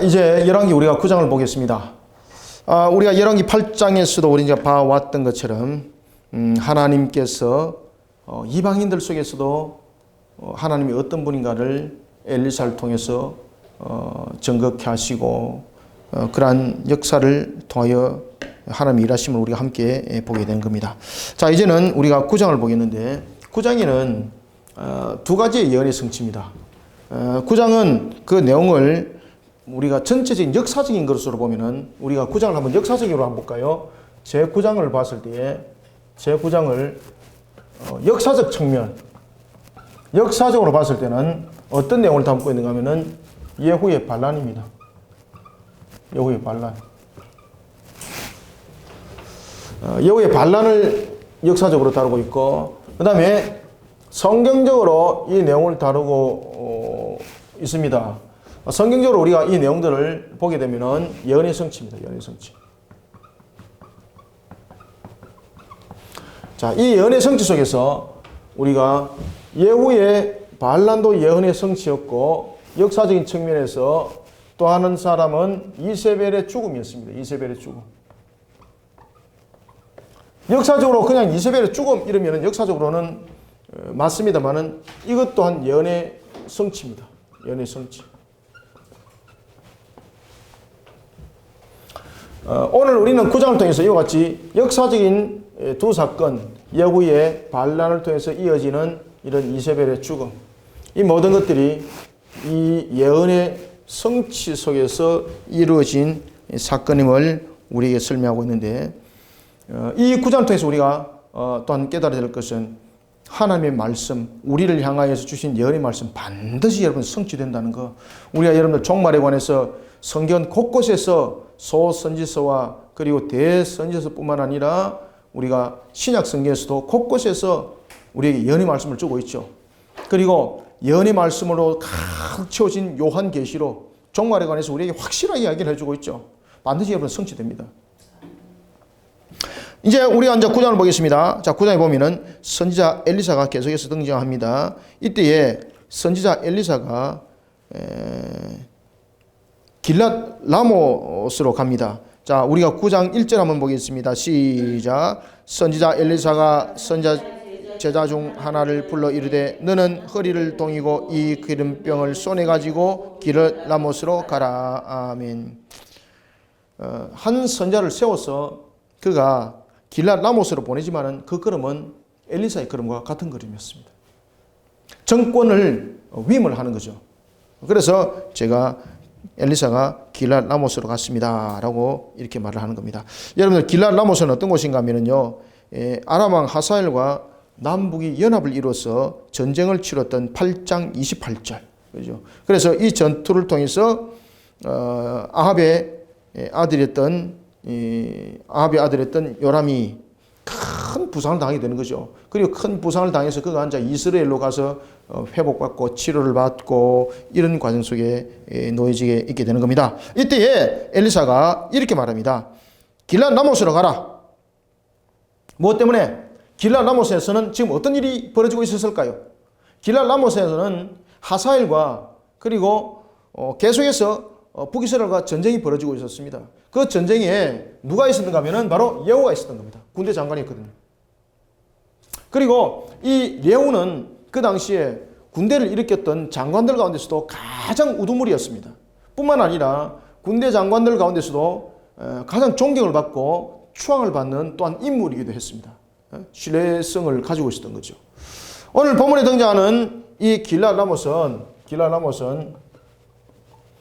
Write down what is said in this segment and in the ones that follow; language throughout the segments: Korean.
이제 열왕기 우리가 9장을 보겠습니다. 우리가 열왕기 8장에서도 우리 이제 봐왔던 것처럼 하나님께서 이방인들 속에서도 하나님이 어떤 분인가를 엘리사를 통해서 정극케 하시고 그러한 역사를 통하여 하나님의 일하심을 우리가 함께 보게 된 겁니다. 자, 이제는 우리가 9장을 보겠는데 9장에는 두 가지의 예언의 성취입니다. 9장은 그 내용을 우리가 전체적인 역사적인 것으로 보면은 우리가 9장을 한번 역사적으로 한번 볼까요? 제 9장을 봤을 때에 제 9장을 역사적 측면, 역사적으로 봤을 때는 어떤 내용을 담고 있는가 하면은 예후의 반란입니다. 예후의 반란. 예후의 반란을 역사적으로 다루고 있고, 그 다음에 성경적으로 이 내용을 다루고 있습니다. 성경적으로 우리가 이 내용들을 보게 되면은 예언의 성취입니다. 예언의 성취. 자, 이 예언의 성취 속에서 우리가 예후의 반란도 예언의 성취였고, 역사적인 측면에서 또 하는 사람은 이세벨의 죽음이었습니다. 이세벨의 죽음. 역사적으로 그냥 이세벨의 죽음 이러면은 역사적으로는 맞습니다만은 이것 또한 예언의 성취입니다. 예언의 성취. 오늘 우리는 9장을 통해서 이와 같이 역사적인 두 사건, 예후의 반란을 통해서 이어지는 이런 이세벨의 죽음, 이 모든 것들이 이 예언의 성취 속에서 이루어진 사건임을 우리에게 설명하고 있는데, 이 9장을 통해서 우리가 또한 깨달아야 될 것은 하나님의 말씀, 우리를 향하여서 주신 예언의 말씀 반드시 여러분 성취된다는 거. 우리가 여러분들 종말에 관해서 성경 곳곳에서 소선지서와 그리고 대선지서뿐만 아니라 우리가 신약 성경에서도 곳곳에서 우리에게 예언의 말씀을 주고 있죠. 그리고 예언의 말씀으로 가득 채워진 요한계시로 종말에 관해서 우리에게 확실하게 이야기를 해주고 있죠. 반드시 여러분 성취됩니다. 이제 우리가 이제 9장을 보겠습니다. 자, 9장에 보면은 선지자 엘리사가 계속해서 등장합니다. 이때에 선지자 엘리사가 길랏 라모스로 갑니다. 자, 우리가 9장 1절 한번 보겠습니다. 시작. 선지자 엘리사가 선지자 제자 중 하나를 불러 이르되 너는 허리를 동이고 이 기름병을 손에 가지고 길랏 라모스로 가라. 아멘. 한 선자를 세워서 그가 길랏 라모스로 보내지만은 그 걸음은 엘리사의 걸음과 같은 걸음이었습니다. 정권을 위임을 하는 거죠. 그래서 제가 엘리사가 길랏 라모스로 갔습니다 라고 이렇게 말을 하는 겁니다. 여러분들 길랏 라모스는 어떤 곳인가 하면요, 아람 왕 하사엘과 남북이 연합을 이루어서 전쟁을 치렀던 8장 28절. 그죠? 그래서 이 전투를 통해서 아합의 아들이었던 요람이 큰 부상을 당하게 되는 거죠. 그리고 큰 부상을 당해서 그가 이제 이스라엘로 가서 회복받고 치료를 받고 이런 과정 속에 놓여지게 있게 되는 겁니다. 이때에 엘리사가 이렇게 말합니다. 길랏 라모스로 가라. 무엇 때문에? 길랏 라모스에서는 지금 어떤 일이 벌어지고 있었을까요? 길랏 라모스에서는 하사엘과 그리고 계속해서 북이스라엘과 전쟁이 벌어지고 있었습니다. 그 전쟁에 누가 있었는가 하면은 바로 예후가 있었던 겁니다. 군대 장관이었거든요. 그리고 이 예후는 그 당시에 군대를 일으켰던 장관들 가운데서도 가장 우두머리였습니다. 뿐만 아니라 군대 장관들 가운데서도 가장 존경을 받고 추앙을 받는 또한 인물이기도 했습니다. 신뢰성을 가지고 있었던 거죠. 오늘 본문에 등장하는 이 길랏 라모스는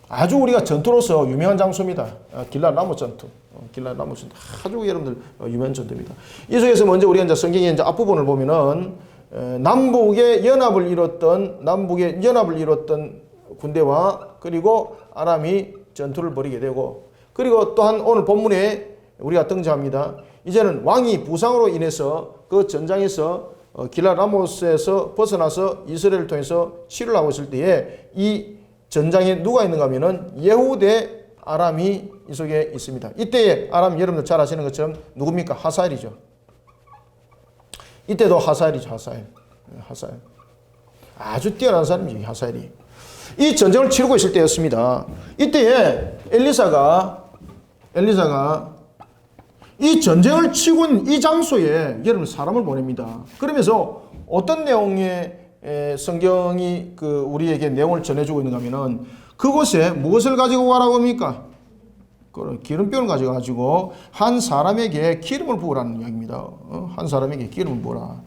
아주 우리가 전투로서 유명한 장소입니다. 길랏 라모스 전투. 길랏 라모스 전투. 아주 여러분들 유명한 전투입니다. 이 속에서 먼저 우리가 이제 성경의 이제 앞부분을 보면은 남북의 연합을 이뤘던 군대와 그리고 아람이 전투를 벌이게 되고, 그리고 또한 오늘 본문에 우리가 등장합니다. 이제는 왕이 부상으로 인해서 그 전장에서 길랏 라모스에서 벗어나서 이스라엘을 통해서 치료를 하고 있을 때에 이 전장에 누가 있는가 하면은 예후 대 아람이 이 속에 있습니다. 이때의 아람 여러분들 잘 아시는 것처럼 누굽니까? 하사엘이죠. 이때도 하사엘이죠. 하사엘. 아주 뛰어난 사람이죠. 하사엘이. 이 전쟁을 치르고 있을 때였습니다. 이때에 엘리사가 이 전쟁을 치고 있는 이 장소에 여러분 사람을 보냅니다. 그러면서 어떤 내용의 성경이 우리에게 내용을 전해주고 있는가 하면은 그곳에 무엇을 가지고 가라고 합니까? 기름병을 가져가지고 한 사람에게 기름을 부으라는 이야기입니다. 한 사람에게 기름을 부으라.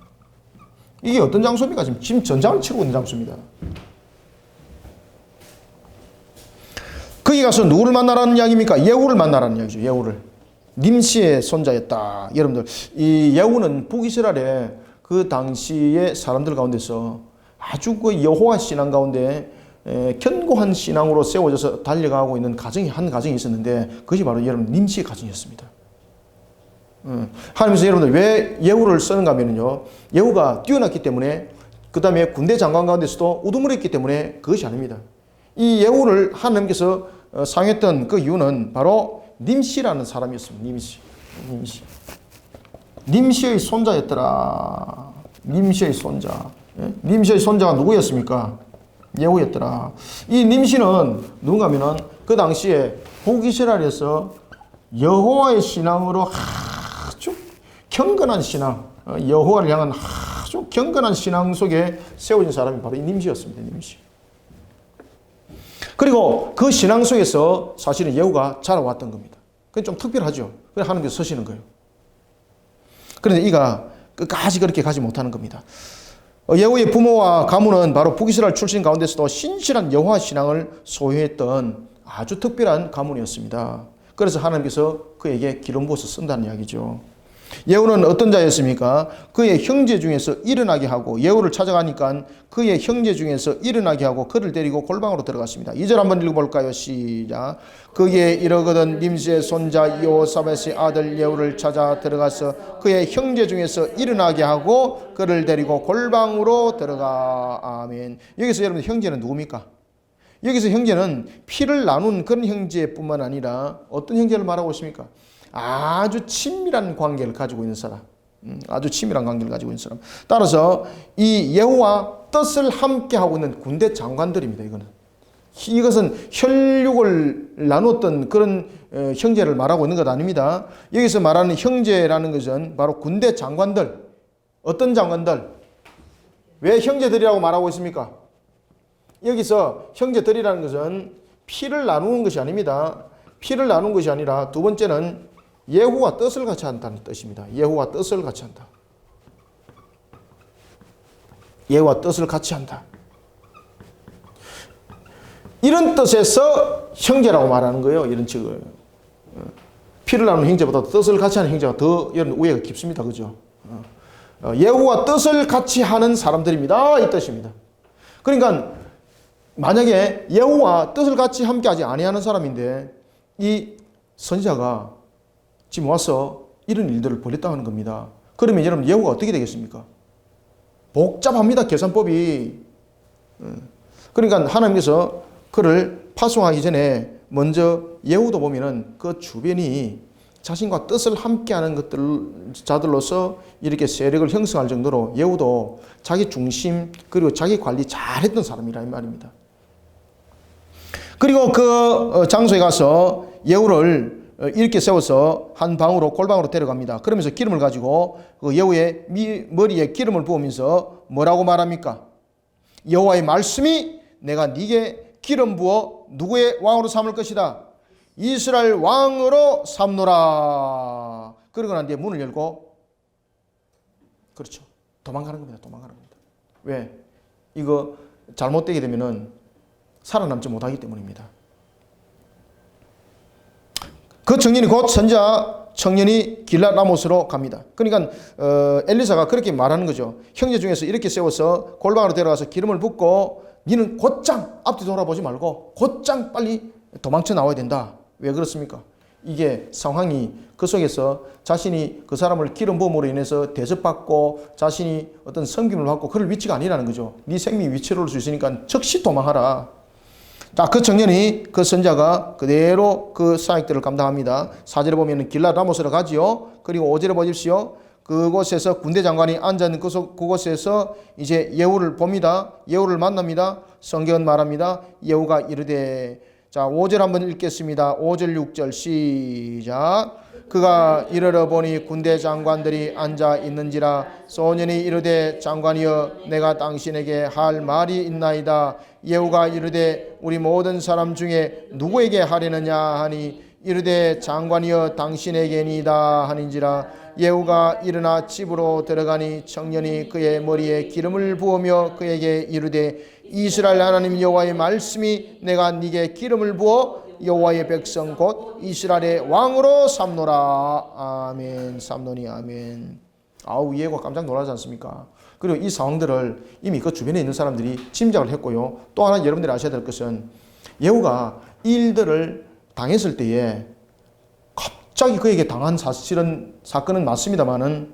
이게 어떤 장소입니까? 지금 전장을 치르고 있는 장소입니다. 거기 가서 누구를 만나라는 이야기입니까? 예후를 만나라는 이야기죠. 예후를. 님시의 손자였다. 여러분들, 이 예후는 북이스라엘의 그 당시의 사람들 가운데서 아주 그 여호와 신앙 가운데 견고한 신앙으로 세워져서 달려가고 있는 한 가정이 있었는데 그것이 바로 여러분 님시의 가정이었습니다. 하나님께서 여러분들 왜 예후를 쓰는가 하면요, 예후가 뛰어났기 때문에, 그 다음에 군대 장관 가운데서도 우두머리했기 때문에 그것이 아닙니다. 이 예후를 하나님께서 사용했던 그 이유는 바로 님시라는 사람이었습니다. 님시의 손자였더라. 님시의 손자. 님시의 손자가 누구였습니까? 예후였더라. 이 님시는 누군가 하면은 그 당시에 북이스라엘에서 여호와의 신앙으로 아주 경건한 신앙, 여호와를 향한 아주 경건한 신앙 속에 세워진 사람이 바로 이 님시였습니다. 님시. 그리고 그 신앙 속에서 사실은 예후가 자라왔던 겁니다. 그게 좀 특별하죠. 그래서 하나님께서 서시는 거예요. 그런데 이가 끝까지 그렇게 가지 못하는 겁니다. 예후의 부모와 가문은 바로 북이스라엘 출신 가운데서도 신실한 여호와 신앙을 소유했던 아주 특별한 가문이었습니다. 그래서 하나님께서 그에게 기름 부어서 쓴다는 이야기죠. 예후는 어떤 자였습니까? 그의 형제 중에서 일어나게 하고, 예후를 찾아가니까 그의 형제 중에서 일어나게 하고 그를 데리고 골방으로 들어갔습니다. 2절 한번 읽어볼까요? 시작. 거기에 이르거든 님시의 손자 여호사밧의 아들 예후를 찾아 들어가서 그의 형제 중에서 일어나게 하고 그를 데리고 골방으로 들어가. 아멘. 여기서 여러분 형제는 누굽니까? 여기서 형제는 피를 나눈 그런 형제뿐만 아니라 어떤 형제를 말하고 있습니까? 아주 친밀한 관계를 가지고 있는 사람. 아주 친밀한 관계를 가지고 있는 사람. 따라서 이 예후와 뜻을 함께 하고 있는 군대 장관들입니다. 이것은 혈육을 나눴던 그런 형제를 말하고 있는 것 아닙니다. 여기서 말하는 형제라는 것은 바로 군대 장관들. 어떤 장관들? 왜 형제들이라고 말하고 있습니까? 여기서 형제들이라는 것은 피를 나누는 것이 아닙니다. 피를 나누는 것이 아니라 두 번째는 예후와 뜻을 같이 한다는 뜻입니다. 예후와 뜻을 같이 한다. 예후와 뜻을 같이 한다. 이런 뜻에서 형제라고 말하는 거예요. 이런 측을. 피를 나누는 형제보다 뜻을 같이 하는 형제가 더 이런 우애가 깊습니다. 그죠? 예후와 뜻을 같이 하는 사람들입니다. 이 뜻입니다. 그러니까 만약에 예후와 뜻을 같이 함께하지 아니하는 사람인데 이 선지자가 지금 와서 이런 일들을 벌였다고 하는 겁니다. 그러면 여러분 예후가 어떻게 되겠습니까? 복잡합니다. 계산법이. 그러니까 하나님께서 그를 파송하기 전에 먼저 예후도 보면은 그 주변이 자신과 뜻을 함께하는 자들로서 이렇게 세력을 형성할 정도로 예후도 자기 중심 그리고 자기 관리 잘했던 사람이라 이 말입니다. 그리고 그 장소에 가서 예후를 이렇게 세워서 한 방으로 골방으로 데려갑니다. 그러면서 기름을 가지고 그 예후의 머리에 기름을 부으면서 뭐라고 말합니까? 여호와의 말씀이 내가 네게 기름 부어 누구의 왕으로 삼을 것이다. 이스라엘 왕으로 삼노라. 그러고 난 뒤에 문을 열고 그렇죠. 도망가는 겁니다. 도망가는 겁니다. 왜? 이거 잘못되게 되면은 살아남지 못하기 때문입니다. 그 청년이 곧 선지자 청년이 길랏 라못으로 갑니다. 그러니까 엘리사가 그렇게 말하는 거죠. 형제 중에서 이렇게 세워서 골방으로 데려가서 기름을 붓고 니는 곧장 앞뒤 돌아보지 말고 곧장 빨리 도망쳐 나와야 된다. 왜 그렇습니까? 이게 상황이 그 속에서 자신이 그 사람을 기름 부음으로 인해서 대접받고 자신이 어떤 섬김을 받고 그럴 위치가 아니라는 거죠. 네 생명이 위치로 올 수 있으니까 즉시 도망하라. 자, 그 청년이 그 선자가 그대로 그 사역들을 감당합니다. 4절에 보면 길랏 라못으로 가지요. 그리고 5절에 보십시오. 그곳에서 군대 장관이 앉아있는 그곳에서 이제 예후를 봅니다. 예후를 만납니다. 성경은 말합니다. 예후가 이르되, 자 5절 한번 읽겠습니다. 5절 6절 시작. 그가 이르러 보니 군대 장관들이 앉아 있는지라. 소년이 이르되 장관이여 내가 당신에게 할 말이 있나이다. 예후가 이르되 우리 모든 사람 중에 누구에게 하려느냐 하니 이르되 장관이여 당신에게니이다 하는지라. 예후가 일어나 집으로 들어가니 청년이 그의 머리에 기름을 부으며 그에게 이르되 이스라엘 하나님 여호와의 말씀이 내가 네게 기름을 부어 여호와의 백성 곧 이스라엘의 왕으로 삼노라. 아멘. 삼노니 아멘. 아우 예후가 깜짝 놀라지 않습니까? 그리고 이 상황들을 이미 그 주변에 있는 사람들이 짐작을 했고요. 또 하나 여러분들이 아셔야 될 것은 예후가 이 일들을 당했을 때에 갑자기 그에게 당한 사건은 맞습니다만은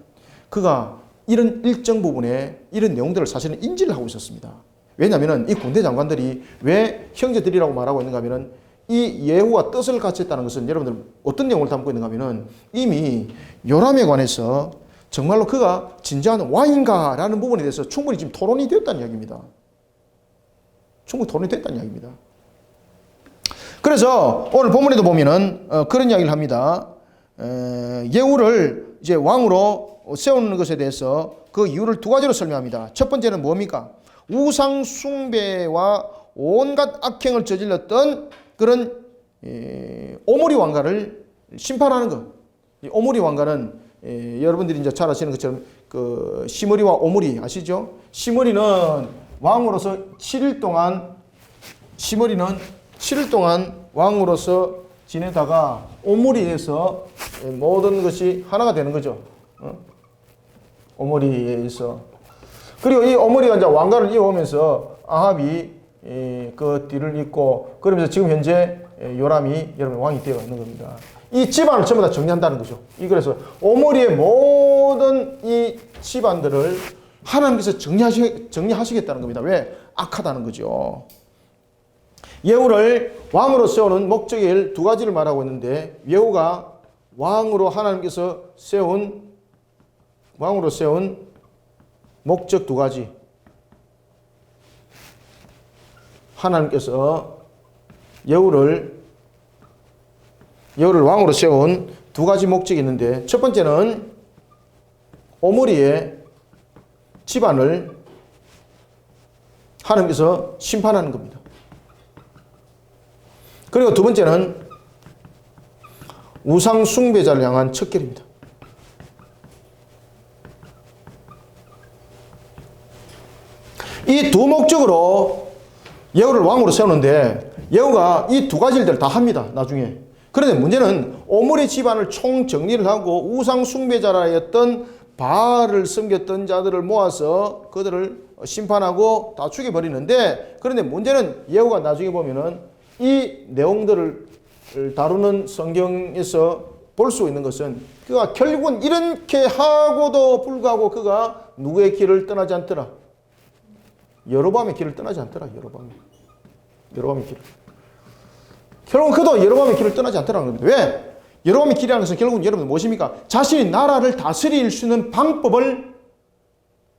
그가 이런 일정 부분에 이런 내용들을 사실은 인지를 하고 있었습니다. 왜냐하면 이 군대 장관들이 왜 형제들이라고 말하고 있는가 하면은 이 예후와 뜻을 같이 했다는 것은 여러분들 어떤 내용을 담고 있는가 하면은 이미 요람에 관해서 정말로 그가 진정한 왕인가라는 부분에 대해서 충분히 지금 토론이 되었다는 이야기입니다. 충분히 토론이 됐다는 이야기입니다. 그래서 오늘 본문에도 보면은 그런 이야기를 합니다. 예후를 이제 왕으로 세우는 것에 대해서 그 이유를 두 가지로 설명합니다. 첫 번째는 뭡니까? 우상 숭배와 온갖 악행을 저질렀던 그런 오므리 왕가를 심판하는 것. 이 오므리 왕가는 여러분들이 이제 잘 아시는 것처럼 그 시므리와 오므리 아시죠? 시므리는 왕으로서 7일 동안 왕으로서 지내다가 오므리에서 모든 것이 하나가 되는 거죠. 오므리에서. 그리고 이 오므리가 이제 왕가를 이어오면서 아합이 그 뒤를 잇고 그러면서 지금 현재 요람이 여러분 왕이 되어 있는 겁니다. 이 집안을 전부 다 정리한다는 거죠. 그래서 오므리의 모든 이 집안들을 하나님께서 정리하시겠다는 겁니다. 왜? 악하다는 거죠. 예후를 왕으로 세우는 목적을 두 가지를 말하고 있는데 예후가 왕으로 하나님께서 세운 목적 두 가지. 하나님께서 예후를 왕으로 세운 두 가지 목적이 있는데 첫 번째는 오므리의 집안을 하나님께서 심판하는 겁니다. 그리고 두 번째는 우상 숭배자를 향한 척결입니다. 이 두 목적으로 예후를 왕으로 세우는데 예후가 이 두 가지를 다 합니다. 나중에. 그런데 문제는 오므리 집안을 총정리를 하고 우상 숭배자라였던 바알을 섬겼던 자들을 모아서 그들을 심판하고 다 죽여버리는데 그런데 문제는 예후가 나중에 보면은 이 내용들을 다루는 성경에서 볼 수 있는 것은 그가 결국은 이렇게 하고도 불구하고 그가 누구의 길을 떠나지 않더라. 여로보암의 길을 떠나지 않더라. 여로보암의 길을. 결국은 그도 여로보암의 길을 떠나지 않더라는 겁니다. 왜? 여로보암의 길이라는 것은 결국은 여러분 무엇입니까? 자신이 나라를 다스릴 수 있는 방법을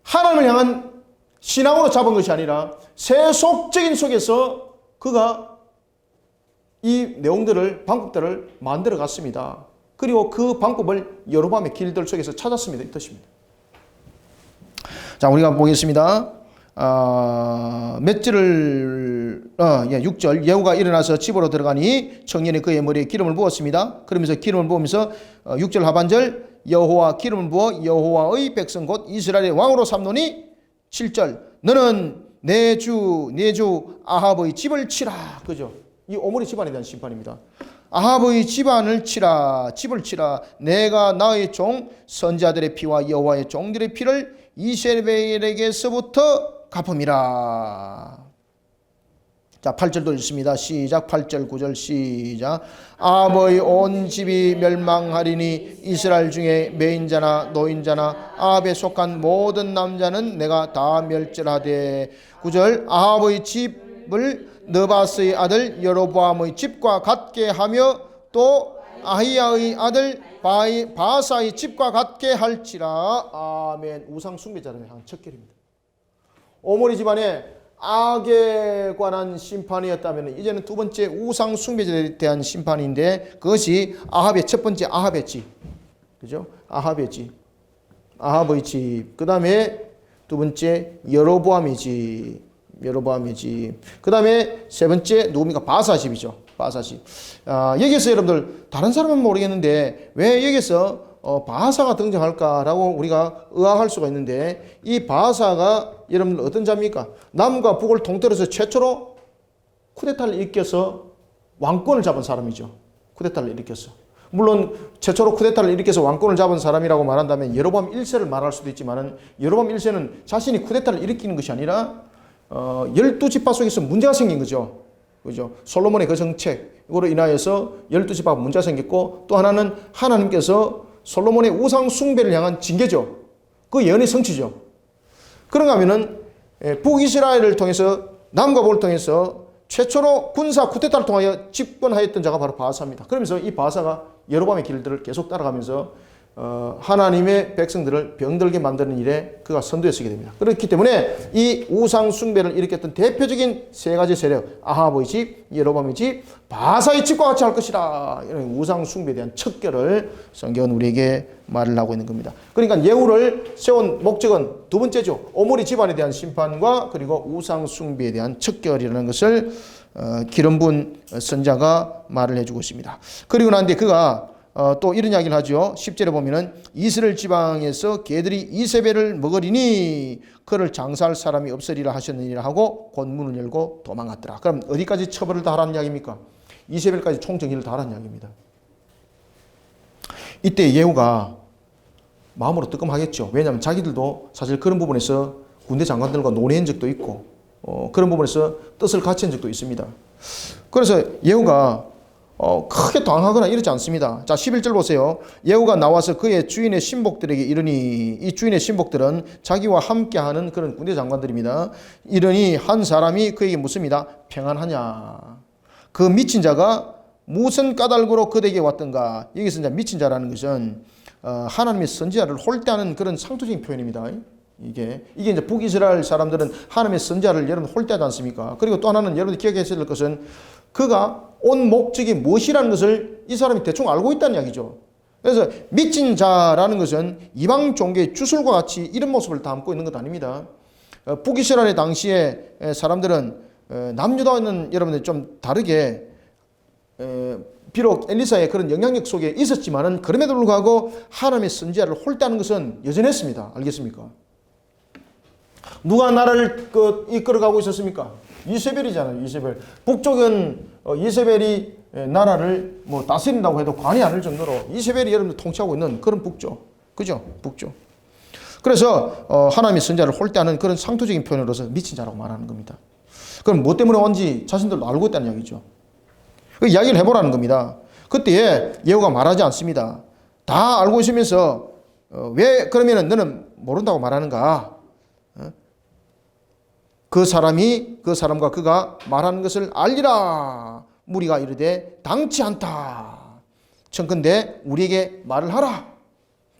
하나님을 향한 신앙으로 잡은 것이 아니라 세속적인 속에서 그가 이 내용들을 방법들을 만들어 갔습니다. 그리고 그 방법을 여로보암의 길들 속에서 찾았습니다. 이 뜻입니다. 자, 우리가 보겠습니다. 몇 절을 6절 예후가 일어나서 집으로 들어가니 청년이 그의 머리에 기름을 부었습니다. 그러면서 기름을 부으면서 6절 하반절 여호와 기름을 부어 여호와의 백성 곧 이스라엘의 왕으로 삼노니 7절 너는 내 주 아합의 집을 치라. 그죠? 이 오므리 집안에 대한 심판입니다. 아합의 집을 치라. 내가 나의 종 선자들의 피와 여호와의 종들의 피를 이세벨에게서부터 갚음이라. 자, 8절도 읽습니다. 시작. 8절 9절 시작. 아합의 온 집이 멸망하리니 이스라엘 중에 매인자나 노인자나 아합에 속한 모든 남자는 내가 다 멸절하되. 9절 아합의 집을 느바스의 아들 여로보암의 집과 같게 하며 또 아히야의 아들 바사의 집과 같게 할지라. 아멘. 우상 숭배자를 향한 척결입니다. 오므리 집안에 악에 관한 심판이었다면 이제는 두 번째 우상 숭배자에 대한 심판인데 그것이 아합의 첫 번째 아합의 집. 그죠? 아합의 집. 아합의 집. 그 다음에 두 번째 여로보암의 집. 여로보암의 집. 그 다음에 세 번째 누굽니까? 바사 집이죠. 바사 집. 여기서 여러분들 다른 사람은 모르겠는데 왜 여기서 바사가 등장할까라고 우리가 의아할 수가 있는데 이 바사가 여러분들 어떤 자입니까? 남과 북을 통틀어서 최초로 쿠데타를 일으켜서 왕권을 잡은 사람이죠. 쿠데타를 일으켰어. 물론 최초로 쿠데타를 일으켜서 왕권을 잡은 사람이라고 말한다면 여로보암 1세를 말할 수도 있지만 여로보암 1세는 자신이 쿠데타를 일으키는 것이 아니라 12지파 속에서 문제가 생긴 거죠. 그죠? 솔로몬의 그 정책으로 인하여서 12지파가 문제가 생겼고 또 하나는 하나님께서 솔로몬의 우상 숭배를 향한 징계죠. 그 예언의 성취죠. 그런가 하면은 북이스라엘을 통해서 남과 북을 통해서 최초로 군사 쿠데타를 통하여 집권하였던 자가 바로 바사입니다. 그러면서 이 바사가 여로보암의 길들을 계속 따라가면서 하나님의 백성들을 병들게 만드는 일에 그가 선두에 서게 됩니다. 그렇기 때문에 이 우상 숭배를 일으켰던 대표적인 세 가지 세력, 아합의 집, 여로보암의 집, 바사의 집과 같이 할 것이라 이런 우상 숭배에 대한 척결을 성경은 우리에게 말을 하고 있는 겁니다. 그러니까 예후를 세운 목적은 두 번째죠. 오므리 집안에 대한 심판과 그리고 우상 숭배에 대한 척결이라는 것을 기름분 선자가 말을 해주고 있습니다. 그리고 난 뒤에 그가 또 이런 이야기를 하죠. 10절에 보면은 이스라엘 지방에서 개들이 이세벨을 먹으리니 그를 장사할 사람이 없으리라 하셨느니라 하고 곧 문을 열고 도망갔더라. 그럼 어디까지 처벌을 다 하라는 이야기입니까? 이세벨까지 총정리를 다 하라는 이야기입니다. 이때 예후가 마음으로 뜨끔하겠죠. 왜냐하면 자기들도 사실 그런 부분에서 군대 장관들과 논의한 적도 있고 그런 부분에서 뜻을 같이 한 적도 있습니다. 그래서 예후가 크게 당하거나 이러지 않습니다. 자, 11절 보세요. 예후가 나와서 그의 주인의 신복들에게 이르니, 이 주인의 신복들은 자기와 함께하는 그런 군대 장관들입니다. 이르니 한 사람이 그에게 묻습니다. 평안하냐? 그 미친 자가 무슨 까닭으로 그에게 왔던가? 여기서 이제 미친 자라는 것은 하나님의 선지자를 홀대하는 그런 상투적인 표현입니다. 이게 이제 북이스라엘 사람들은 하나님의 선지자를 여러분 홀대하지 않습니까? 그리고 또 하나는 여러분이 기억하셔야 될 것은 그가 온 목적이 무엇이라는 것을 이 사람이 대충 알고 있다는 이야기죠. 그래서 미친 자라는 것은 이방 종교의 주술과 같이 이런 모습을 담고 있는 것 아닙니다. 북이스라엘 당시에 사람들은 남유다는 여러분들 좀 다르게 비록 엘리사의 그런 영향력 속에 있었지만은 그럼에도 불구하고 하나님의 선지자를 홀대하는 것은 여전했습니다. 알겠습니까? 누가 나라를 이끌어가고 있었습니까? 이세벨이잖아요. 이세벨. 북쪽은 이세벨이 나라를 뭐 다스린다고 해도 관이 않을 정도로 이세벨이 여러분들 통치하고 있는 그런 북쪽. 그죠? 북쪽. 그래서 하나님의 선지자를 홀대하는 그런 상투적인 표현으로서 미친 자라고 말하는 겁니다. 그럼 뭐 때문에 온지 자신들도 알고 있다는 이야기죠. 그 이야기를 해보라는 겁니다. 그때에 예후가 말하지 않습니다. 다 알고 있으면서 왜 그러면은 너는 모른다고 말하는가? 그 사람이 그 사람과 그가 말하는 것을 알리라. 무리가 이르되 당치 않다. 청컨대 우리에게 말을 하라.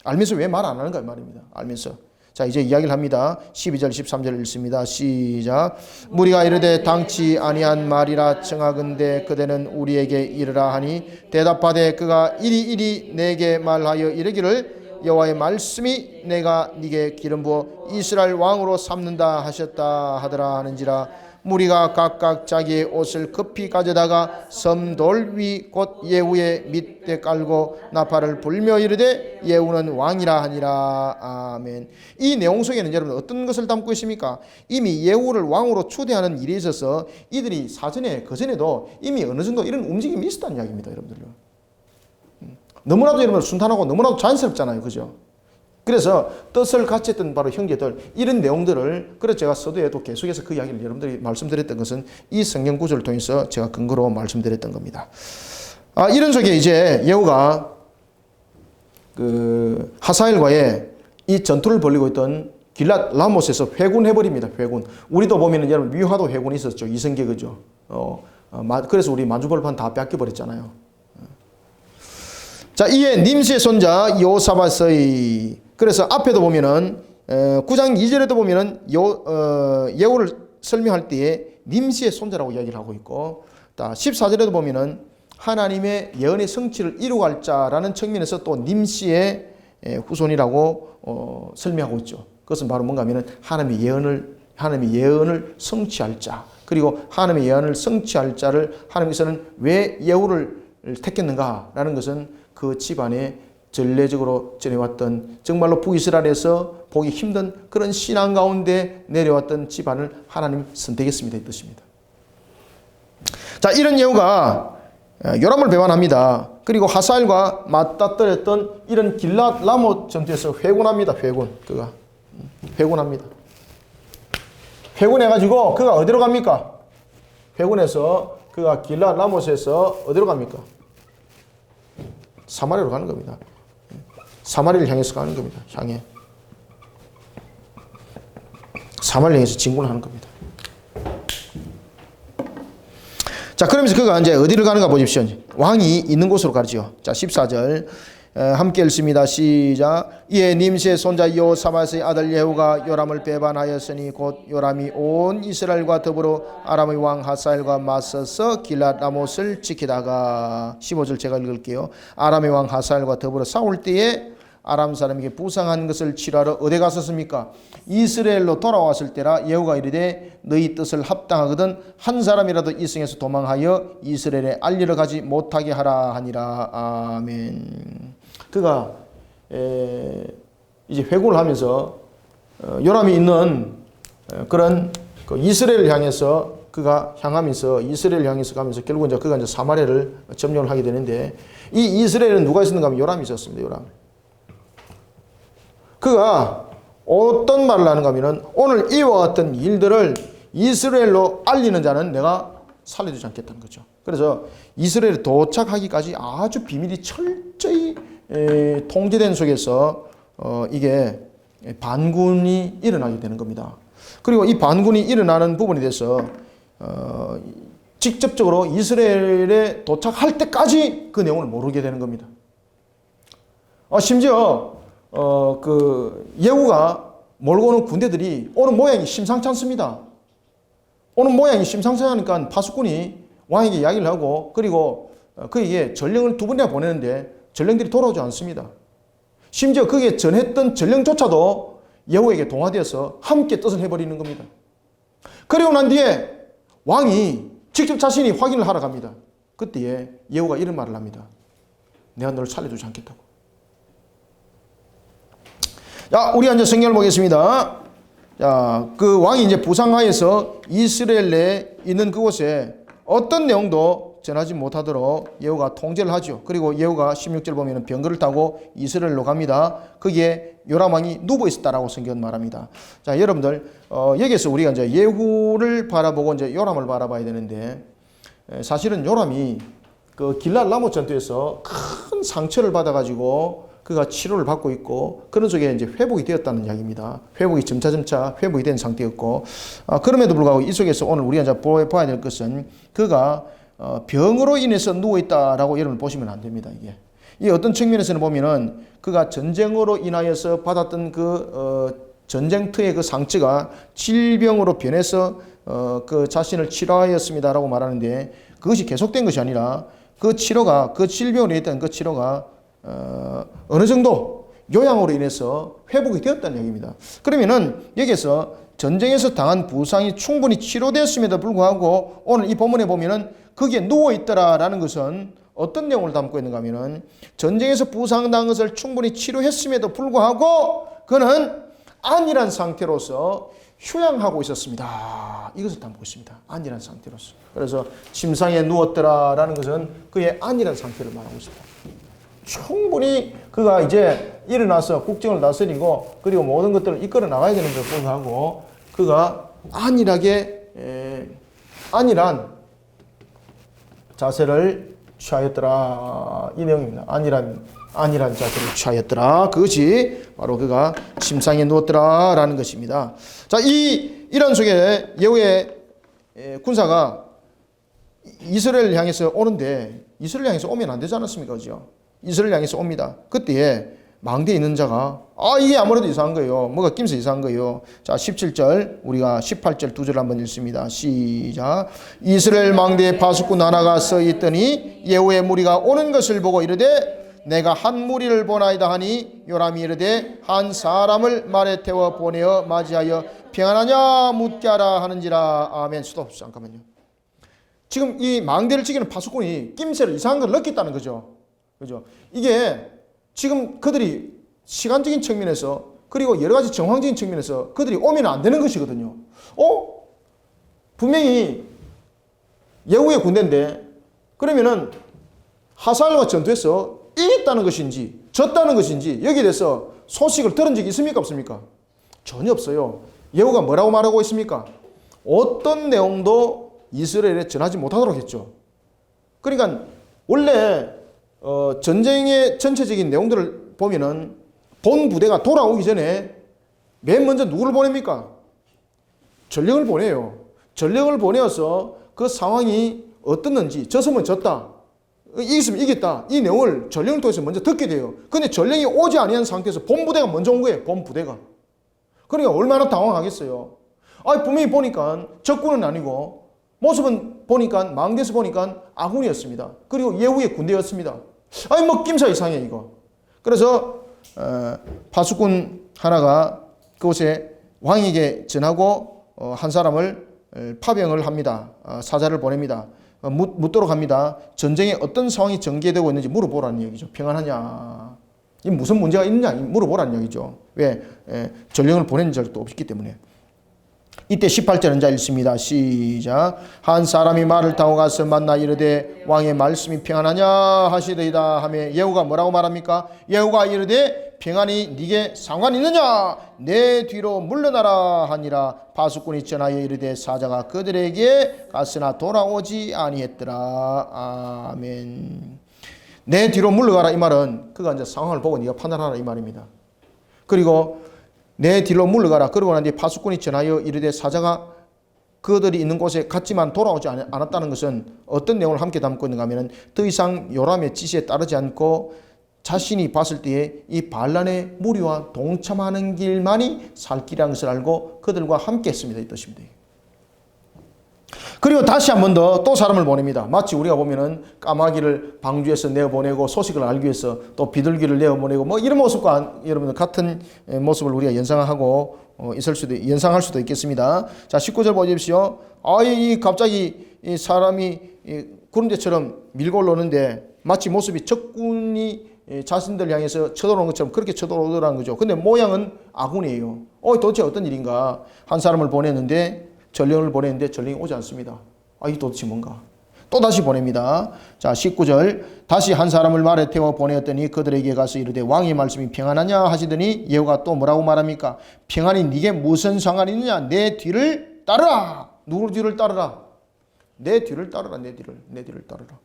알면서 왜 말 안 하는가 말입니다. 알면서. 자, 이제 이야기를 합니다. 12절 13절 읽습니다. 시작. 무리가 이르되 당치 아니한 말이라 청하건대 그대는 우리에게 이르라 하니 대답하되 그가 이리 내게 말하여 이르기를 여호와의 말씀이 내가 네게 기름 부어 이스라엘 왕으로 삼는다 하셨다 하더라 하는지라. 무리가 각각 자기의 옷을 급히 가져다가 섬 돌 위 곧 예후의 밑에 깔고 나팔을 불며 이르되 예후는 왕이라 하니라. 아멘. 이 내용 속에는 여러분 어떤 것을 담고 있습니까? 이미 예후를 왕으로 추대하는 일에 있어서 이들이 그전에도 이미 어느 정도 이런 움직임이 있었다는 이야기입니다. 여러분들. 너무나도 여러분 순탄하고 너무나도 자연스럽잖아요. 그죠? 그래서 뜻을 같이 했던 바로 형제들 이런 내용들을 그래서 제가 서두에도 계속해서 그 이야기를 여러분들이 말씀드렸던 것은 이 성경 구절을 통해서 제가 근거로 말씀드렸던 겁니다. 이런 속에 이제 예후가 그 하사엘과의 이 전투를 벌이고 있던 길랏 라못에서 회군해버립니다. 회군. 우리도 보면은 여러분 미화도 회군이 있었죠. 이성계 그죠. 그래서 우리 만주벌판 다 뺏겨버렸잖아요. 자, 이에 님시의 손자 요사밧의 그래서 앞에도 보면은 9장 2절에도 보면은 예후를 설명할 때에 님시의 손자라고 이야기를 하고 있고, 14절에도 보면은 하나님의 예언의 성취를 이루갈 자라는 측면에서 또 님시의 후손이라고 설명하고 있죠. 그것은 바로 뭔가 하면은 하나님의 예언을 성취할 자, 그리고 하나님의 예언을 성취할 자를 하나님께서는 왜 예후를 택했는가라는 것은 그 집안에 전례적으로 전해왔던, 정말로 북이스라엘에서 보기 힘든 그런 신앙 가운데 내려왔던 집안을 하나님 선택했습니다, 이 뜻입니다. 자, 이런 예후가 요람을 배반합니다. 그리고 하사엘과 맞닥뜨렸던 이런 길랏 라못 전투에서 회군합니다. 그가 회군합니다. 회군해가지고 그가 어디로 갑니까? 회군해서 그가 길랏 라못에서 어디로 갑니까? 사마리아로 가는 겁니다. 사마리아를 향해서 가는 겁니다. 사마리아를 향해서 진군을 하는 겁니다. 자, 그러면서 그가 이제 어디를 가는가 보십시오. 왕이 있는 곳으로 가죠. 자, 14절 함께 읽습니다. 시작. 이에 님시의 손자 여호사밧의 아들 예후가 요람을 배반하였으니 곧 요람이 온 이스라엘과 더불어 아람의 왕 하사엘과 맞서서 길랏 라못을 지키다가, 15절 제가 읽을게요. 아람의 왕 하사엘과 더불어 싸울 때에 아람 사람에게 부상한 것을 치료하러 어디 갔었습니까? 이스라엘로 돌아왔을 때라 예후가 이르되 너희 뜻을 합당하거든 한 사람이라도 이승에서 도망하여 이스라엘에 알리러 가지 못하게 하라 하니라. 아멘. 그가 이제 회고를 하면서 요람이 있는 그런 그 이스라엘을 향해서 그가 향하면서 이스라엘을 향해서 가면서 결국 이제 그가 이제 사마리아를 점령을 하게 되는데, 이 이스라엘은 누가 있었는가 하면 요람이 있었습니다. 요람. 그가 어떤 말을 하는가 하면 오늘 이와 같은 일들을 이스라엘로 알리는 자는 내가 살려주지 않겠다는 거죠. 그래서 이스라엘에 도착하기까지 아주 비밀이 철저히 통제된 속에서 이게 반군이 일어나게 되는 겁니다. 그리고 이 반군이 일어나는 부분에 대해서 직접적으로 이스라엘에 도착할 때까지 그 내용을 모르게 되는 겁니다. 심지어 그 예후가 몰고 오는 군대들이 오는 모양이 심상치 않습니다. 오는 모양이 심상치 않으니까 파수꾼이 왕에게 이야기를 하고, 그리고 그에게 전령을 2번이나 보내는데 전령들이 돌아오지 않습니다. 심지어 그게 전했던 전령조차도 예후에게 동화되어서 함께 뜻을 해버리는 겁니다. 그리고 난 뒤에 왕이 직접 자신이 확인을 하러 갑니다. 그때에 예후가 이런 말을 합니다. 내가 너를 살려주지 않겠다고. 자, 우리가 이제 성경을 보겠습니다. 자, 그 왕이 이제 부상하여서 이스라엘 내에 있는 그곳에 어떤 내용도 전하지 못하도록 예후가 통제를 하죠. 그리고 예후가 16절 보면 병거를 타고 이스라엘로 갑니다. 거기에 요람 왕이 누워 있었다라고 성경은 말합니다. 자, 여러분들, 여기에서 우리가 이제 예후를 바라보고 이제 요람을 바라봐야 되는데, 사실은 요람이 그 길랏 라못 전투에서 큰 상처를 받아가지고 그가 치료를 받고 있고 그런 속에 이제 회복이 되었다는 이야기입니다. 회복이 점차 회복이 된 상태였고, 그럼에도 불구하고 이 속에서 오늘 우리가 이제 봐야 될 것은 그가 병으로 인해서 누워 있다라고 여러분 보시면 안 됩니다. 이게 어떤 측면에서는 보면은 그가 전쟁으로 인하여서 받았던 그 전쟁터의 그 상처가 질병으로 변해서 그 자신을 치료하였습니다라고 말하는데, 그것이 계속된 것이 아니라 그 치료가, 그 질병으로 인했던 그 치료가 어느 정도 요양으로 인해서 회복이 되었다는 얘기입니다. 그러면은 여기서 전쟁에서 당한 부상이 충분히 치료되었음에도 불구하고 오늘 이 본문에 보면은 거기에 누워 있더라라는 것은 어떤 내용을 담고 있는가 하면은 전쟁에서 부상당한 것을 충분히 치료했음에도 불구하고 그는 안일한 상태로서 휴양하고 있었습니다. 이것을 담고 있습니다. 안일한 상태로서. 그래서 침상에 누웠더라라는 것은 그의 안일한 상태를 말하고 있습니다. 충분히 그가 이제 일어나서 국정을 다스리고 그리고 모든 것들을 이끌어 나가야 되는데도 불구하고 그가 안일하게 안일한 자세를 취하였더라, 이 내용입니다. 안일한 자세를 취하였더라. 그것이 바로 그가 침상에 누웠더라라는 것입니다. 자, 이런 속에 예후의 군사가 이스라엘을 향해서 오는데, 이스라엘 향해서 오면 안 되지 않았습니까? 그죠? 이스라엘 향해서 옵니다. 그때에 망대에 있는 자가 이게 아무래도 이상한 거예요. 뭐가 낌새 이상한 거예요. 자 17절 우리가 18절 두 절 한번 읽습니다. 시작. 이스라엘 망대에 파수꾼 하나가 서 있더니 예후의 무리가 오는 것을 보고 이르되 내가 한 무리를 보나이다 하니 요람이 이르되 한 사람을 말에 태워 보내어 맞이하여 평안하냐 묻게 하라 하는지라. 아멘. 스톱. 잠깐만요. 지금 이 망대를 지키는 파수꾼이 낌새를 이상한 걸 느꼈다는 거죠. 그죠? 이게 지금 그들이 시간적인 측면에서 그리고 여러 가지 정황적인 측면에서 그들이 오면 안 되는 것이거든요. 분명히 예후의 군대인데 그러면은 하사엘과 전투에서 이겼다는 것인지 졌다는 것인지 여기에 대해서 소식을 들은 적이 있습니까? 없습니까? 전혀 없어요. 예후가 뭐라고 말하고 있습니까? 어떤 내용도 이스라엘에 전하지 못하도록 했죠. 그러니까 원래 전쟁의 전체적인 내용들을 보면은 본 부대가 돌아오기 전에 맨 먼저 누구를 보냅니까? 전령을 보내요. 전령을 보내어서 그 상황이 어떻는지, 졌으면 졌다, 이겼으면 이겼다, 이 내용을 전령을 통해서 먼저 듣게 돼요. 근데 전령이 오지 아니한 상태에서 본 부대가 먼저 온 거예요. 본 부대가. 그러니까 얼마나 당황하겠어요. 분명히 보니까 적군은 아니고 모습은 보니까 망대에서 보니까 아군이었습니다. 그리고 예후의 군대였습니다. 뭐 낌새 이상해 이거. 그래서 파수꾼 하나가 그곳에 왕에게 전하고 한 사람을 파병을 합니다. 사자를 보냅니다. 묻도록 합니다. 전쟁에 어떤 상황이 전개되고 있는지 물어보라는 얘기죠. 평안하냐, 이 무슨 문제가 있느냐 물어보라는 얘기죠. 왜? 전령을 보낸 적도 없기 때문에. 이때 18절은 자 읽습니다. 시작. 한 사람이 말을 타고 가서 만나 이르되 왕의 말씀이 평안하냐 하시더이다 하며 예후가 뭐라고 말합니까? 예후가 이르되 평안이 네게 상관이 있느냐 내 뒤로 물러나라 하니라. 파수꾼이 전하여 이르되 사자가 그들에게 갔으나 돌아오지 아니했더라. 아멘. 내 뒤로 물러가라 이 말은 그가 이제 상황을 보고 네가 판단하라 이 말입니다. 그리고 내 뒤로 물러가라. 그러고 난 뒤에 파수꾼이 전하여 이르되 사자가 그들이 있는 곳에 갔지만 돌아오지 않았다는 것은 어떤 내용을 함께 담고 있는가 하면 더 이상 요람의 지시에 따르지 않고 자신이 봤을 때에 이 반란의 무리와 동참하는 길만이 살 길이라는 것을 알고 그들과 함께 했습니다. 이 뜻입니다. 그리고 다시 한 번 더 또 사람을 보냅니다. 마치 우리가 보면은 까마귀를 방주에서 내어보내고 소식을 알기 위해서 또 비둘기를 내어보내고 뭐 이런 모습과 여러분들 같은 모습을 우리가 연상하고 연상할 수도 있겠습니다. 자, 19절 보십시오. 갑자기 이 사람이 구름대처럼 밀고 올라오는데 마치 모습이 적군이 자신들 향해서 쳐들어오는 것처럼 그렇게 쳐들어오더라는 거죠. 근데 모양은 아군이에요. 도대체 어떤 일인가? 한 사람을 보냈는데 전령을 보냈는데 전령이 오지 않습니다. 이 도대체 뭔가? 또 다시 보냅니다. 자, 19절 다시 한 사람을 말에 태워 보내었더니 그들에게 가서 이르되 왕의 말씀이 평안하냐 하시더니 예후가 또 뭐라고 말합니까? 평안이 네게 무슨 상관이 있느냐? 내 뒤를 따르라. 누구 뒤를 따르라? 내 뒤를 따르라. 내 뒤를 따르라.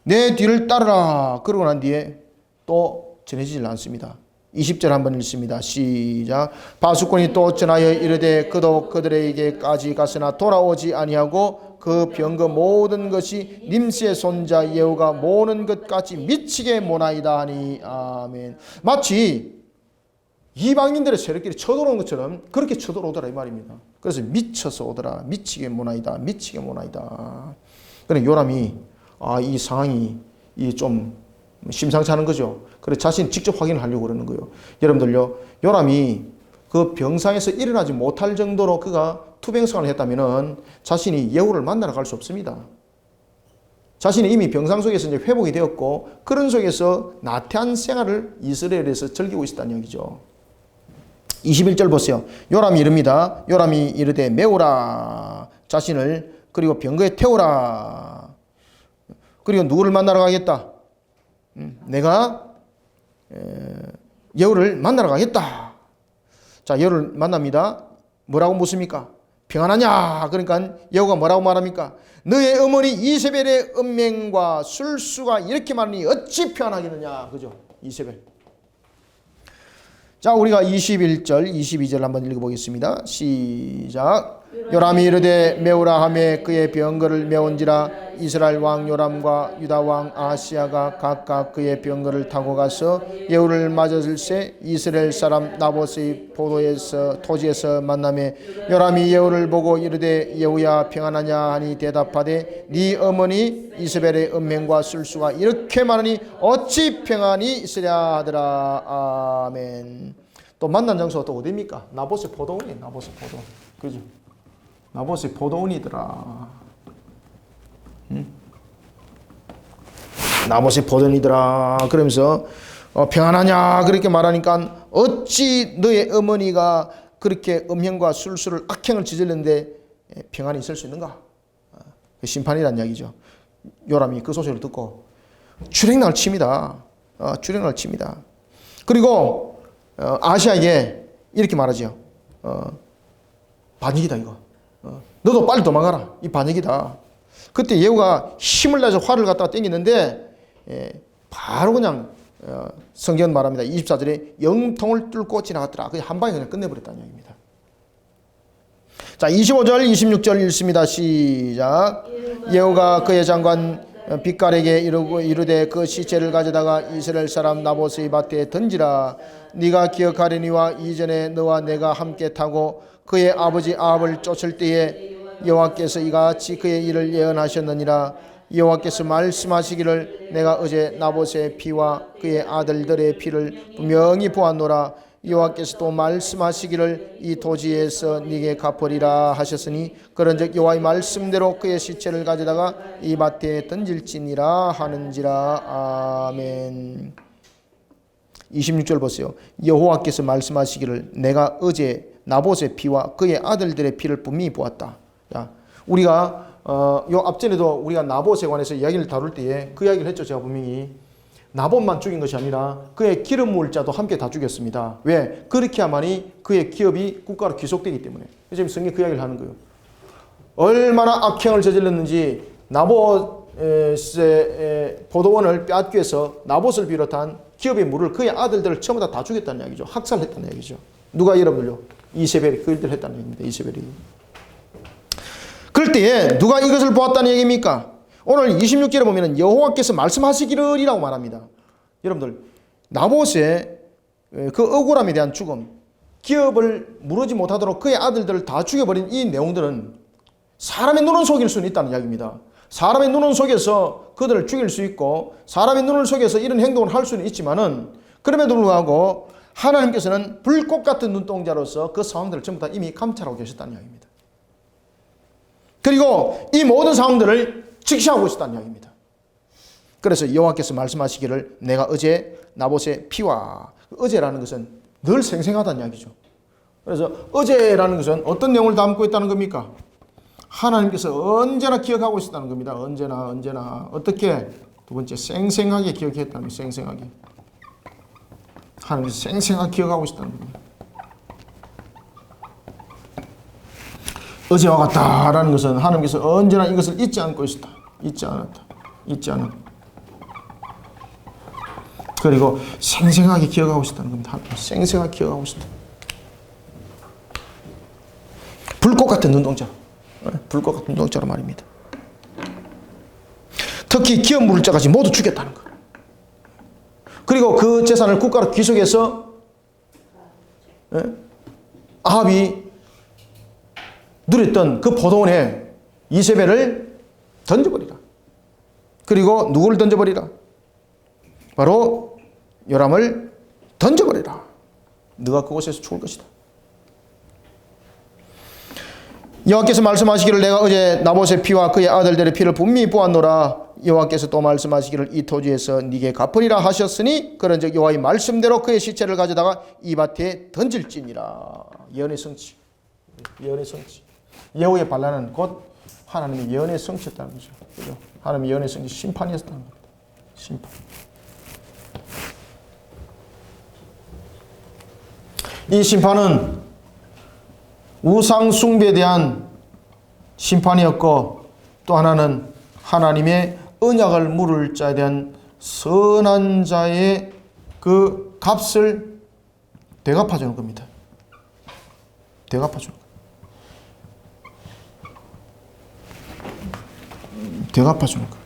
내 뒤를 따르라. 그러고 난 뒤에 또 전해지질 않습니다. 20절 한번 읽습니다. 시작. 파수꾼이 또 전하여 이르되 그도 그들에게까지 갔으나 돌아오지 아니하고 그 병거 모든 것이 님스의 손자 예후가 모는 것 같이 미치게 모나이다 하니. 아멘. 마치 이방인들의 세력끼리 쳐들어오는 것처럼 그렇게 쳐들어오더라 이 말입니다. 그래서 미쳐서 오더라. 미치게 모나이다. 미치게 모나이다. 그래 요람이 이 상황이 좀 심상치 않은 거죠. 그래서 자신이 직접 확인을 하려고 그러는 거예요. 여러분들요, 요람이 그 병상에서 일어나지 못할 정도로 그가 투병생활을 했다면은 자신이 예후를 만나러 갈 수 없습니다. 자신이 이미 병상 속에서 이제 회복이 되었고 그런 속에서 나태한 생활을 이스라엘에서 즐기고 있었다는 얘기죠. 21절 보세요. 요람이 이릅니다. 요람이 이르되 메우라 자신을 그리고 병거에 태우라. 그리고 누구를 만나러 가겠다? 내가 예후를 만나러 가겠다. 자, 예후를 만납니다. 뭐라고 묻습니까? 평안하냐? 그러니까 예후가 뭐라고 말합니까? 너의 어머니 이세벨의 은맹과 술수가 이렇게 많으니 어찌 평안하겠느냐? 그죠? 이세벨. 자, 우리가 21절, 22절 한번 읽어보겠습니다. 시작. 요람이 이르되 메우라 하매 그의 병거를 메온지라. 이스라엘 왕 요람과 유다 왕 아하시야가 각각 그의 병거를 타고 가서 예후를 맞았을세. 이스라엘 사람 나봇의 토지에서 만나매 요람이 예후를 보고 이르되 예후야 평안하냐 하니 대답하되 네 어머니 이스벨의 음행과 술수가 이렇게 많으니 어찌 평안이 있으랴 하더라. 아멘. 또 만난 장소가 또 어디입니까? 나봇의 포도원이에요. 나봇의 포도원. 그죠? 나봇의 포도원이더라. 나봇의 포도원이더라. 그러면서 평안하냐 그렇게 말하니까 어찌 너의 어머니가 그렇게 음행과 술수를 악행을 저질렀는데 평안이 있을 수 있는가? 심판이란 이야기죠. 요람이 그 소식을 듣고 출행날 칩니다. 출행날 칩니다. 그리고 아시아에게 이렇게 말하죠. 반역이다 이거. 너도 빨리 도망가라. 이 반역이다. 그때 예후가 힘을 내서 활을 갖다가 땡기는데 바로 그냥 성경은 말합니다. 24절에 영통을 뚫고 지나갔더라. 그냥 한 방에 그냥 끝내버렸다는 얘기입니다. 자, 25절 26절 읽습니다. 시작. 예후가 그의 장관 빛깔에게 이르되 그 시체를 가져다가 이스라엘 사람 나봇의 밭에 던지라. 네가 기억하려니와 이전에 너와 내가 함께 타고 그의 아버지 아합을 쫓을 때에 여호와께서 이같이 그의 일을 예언하셨느니라. 여호와께서 말씀하시기를 내가 어제 나봇의 피와 그의 아들들의 피를 분명히 보았노라. 여호와께서 또 말씀하시기를 이 토지에서 네게 갚으리라 하셨으니 그런즉 여호와의 말씀대로 그의 시체를 가져다가 이 밭에 던질지니라 하는지라. 아멘. 26절 보세요. 여호와께서 말씀하시기를 내가 어제 나봇의 피와 그의 아들들의 피를 분명히 보았다. 자, 우리가 요 앞전에도 우리가 나봇에 관해서 이야기를 다룰 때에 그 이야기를 했죠. 제가 분명히 나봇만 죽인 것이 아니라 그의 기름 부을 자도 함께 다 죽였습니다. 왜? 그렇게 하만이 그의 기업이 국가로 귀속되기 때문에. 지금 성경이 그 이야기를 하는 거예요. 얼마나 악행을 저질렀는지 나봇의 포도원을 빼앗겨서 나봇을 비롯한 기업의 물을 그의 아들들을 전부 다 죽였다는 이야기죠. 학살했다는 이야기죠. 누가 여러분들요? 이세벨이 그 일들 했다는 얘기입니다. 이세벨이. 그럴 때에 누가 이것을 보았다는 얘기입니까? 오늘 26절에 보면 여호와께서 말씀하시기를이라고 말합니다. 여러분들 나봇의 그 억울함에 대한 죽음, 기업을 무르지 못하도록 그의 아들들을 다 죽여버린 이 내용들은 사람의 눈은 속일 수는 있다는 이야기입니다. 사람의 눈은 속여서 그들을 죽일 수 있고 사람의 눈을 속여서 이런 행동을 할 수는 있지만은 그럼에도 불구하고 하나님께서는 불꽃 같은 눈동자로서 그 상황들을 전부 다 이미 감찰하고 계셨다는 이야기입니다. 그리고 이 모든 상황들을 직시하고 있었다는 이야기입니다. 그래서 여호와께서 말씀하시기를 내가 어제 나봇의 피와 어제라는 것은 늘 생생하다는 이야기죠. 그래서 어제라는 것은 어떤 내용을 담고 있다는 겁니까? 하나님께서 언제나 기억하고 있었다는 겁니다. 언제나 어떻게? 두 번째 생생하게 기억했다는 거예요. 생생하게. 하나님께서 생생하게 기억하고 있었다는 겁니다. 어제와 같다라는 것은 하나님께서 언제나 이것을 잊지 않고 있었다. 잊지 않았다. 그리고 생생하게 기억하고 있었다는 겁니다. 생생하게 기억하고 있었다. 불꽃 같은 눈동자. 불꽃 같은 눈동자로 말입니다. 특히 기업 물을 자까지 모두 죽였다는 것. 그리고 그 재산을 국가로 귀속해서 아합이 누렸던 그 포도원에 이세벨을 던져버리라. 그리고 누구를 던져버리라? 바로 요람을 던져버리라. 너가 그곳에서 죽을 것이다. 여호와께서 말씀하시기를 내가 어제 나봇의 피와 그의 아들들의 피를 분명히 보았노라. 여호와께서 또 말씀하시기를 이 토지에서 네게 갚으리라 하셨으니 그런즉 여호와의 말씀대로 그의 시체를 가져다가 이 밭에 던질지니라. 예언의 성취. 예언의 성취. 예후의 반란은 곧 하나님의 예언의 성취였다는 거죠. 그죠? 하나님의 예언의 성취 심판이었다는 겁니다. 심판. 이 심판은 우상 숭배에 대한 심판이었고 또 하나는 하나님의 언약을 물을 자에 대한 선한 자의 그 값을 되갚아주는 겁니다. 되갚아주는 겁니다. 되갚아주는 거.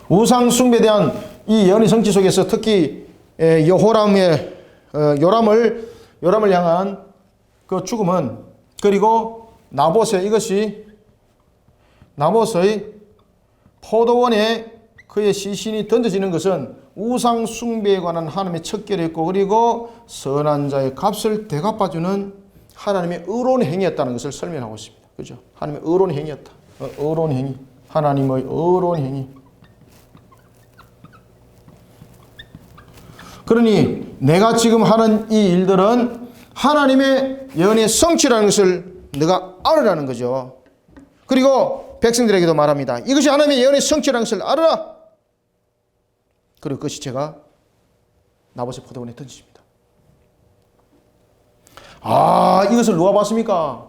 우상 숭배에 대한 이 예언의 성취 속에서 특히 여호람의 요람을 향한 그 죽음은, 그리고 나봇의 이것이 나봇의 포도원에 그의 시신이 던져지는 것은 우상 숭배에 관한 하나님의 척결이었고, 그리고 선한 자의 값을 되갚아주는 하나님의 의로운 행위였다는 것을 설명하고 있습니다. 그죠? 하나님의 의로운 행위였다. 의로운 행위. 하나님의 의로운 행위. 그러니 내가 지금 하는 이 일들은 하나님의 예언의 성취라는 것을 네가 알으라는 거죠. 그리고 백성들에게도 말합니다. 이것이 하나님의 예언의 성취라는 것을 알아라. 그리고 그것이 제가 나봇의 포도원에 던집니다. 이것을 누가 봤습니까?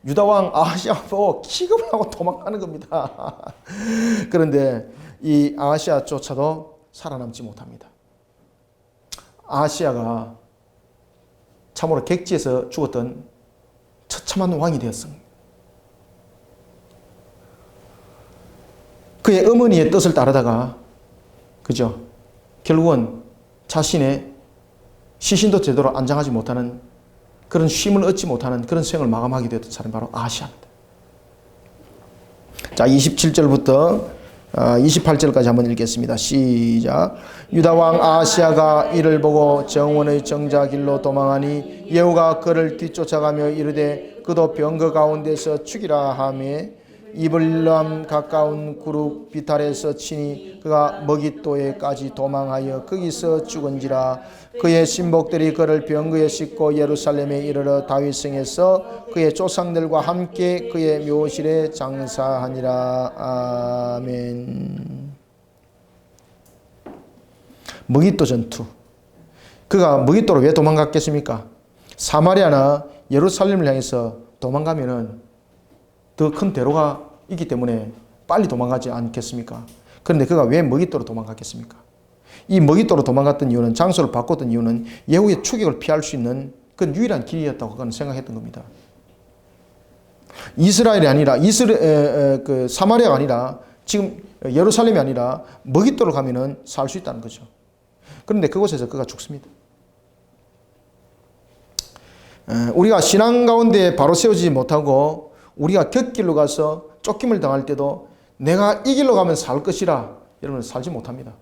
유다왕 아하시아도 기겁을 하고 도망가는 겁니다. 그런데 이 아하시아조차도 살아남지 못합니다. 아하시아가 참으로 객지에서 죽었던 처참한 왕이 되었습니다. 그의 어머니의 뜻을 따르다가, 그죠? 결국은 자신의 시신도 제대로 안장하지 못하는, 그런 쉼을 얻지 못하는 그런 생을 마감하게 되었던 사람이 바로 아하시아입니다. 자, 27절부터 28절까지 한번 읽겠습니다. 시작. 유다왕 아하시아가 이를 보고 정원의 정자 길로 도망하니 예후가 그를 뒤쫓아가며 이르되 그도 병거 가운데서 죽이라 하며 이블람 가까운 구룹 비탈에서 치니 그가 머깃도에까지 도망하여 거기서 죽은지라. 그의 신복들이 그를 병거에 싣고 예루살렘에 이르러 다윗성에서 그의 조상들과 함께 그의 묘실에 장사하니라. 아멘. 머깃도 전투. 그가 머깃도로 왜 도망갔겠습니까? 사마리아나 예루살렘을 향해서 도망가면은 더 큰 대로가 있기 때문에 빨리 도망가지 않겠습니까? 그런데 그가 왜 머깃도로 도망갔겠습니까? 이 머깃도로 도망갔던 이유는, 장소를 바꿨던 이유는 예후의 추격을 피할 수 있는 그 유일한 길이었다고 그는 생각했던 겁니다. 이스라엘이 아니라 사마리아가 아니라 지금 예루살렘이 아니라 머깃도로 가면은 살 수 있다는 거죠. 그런데 그곳에서 그가 죽습니다. 우리가 신앙 가운데 바로 세워지지 못하고 우리가 곁길로 가서 쫓김을 당할 때도 내가 이 길로 가면 살 것이라 여러분 살지 못합니다.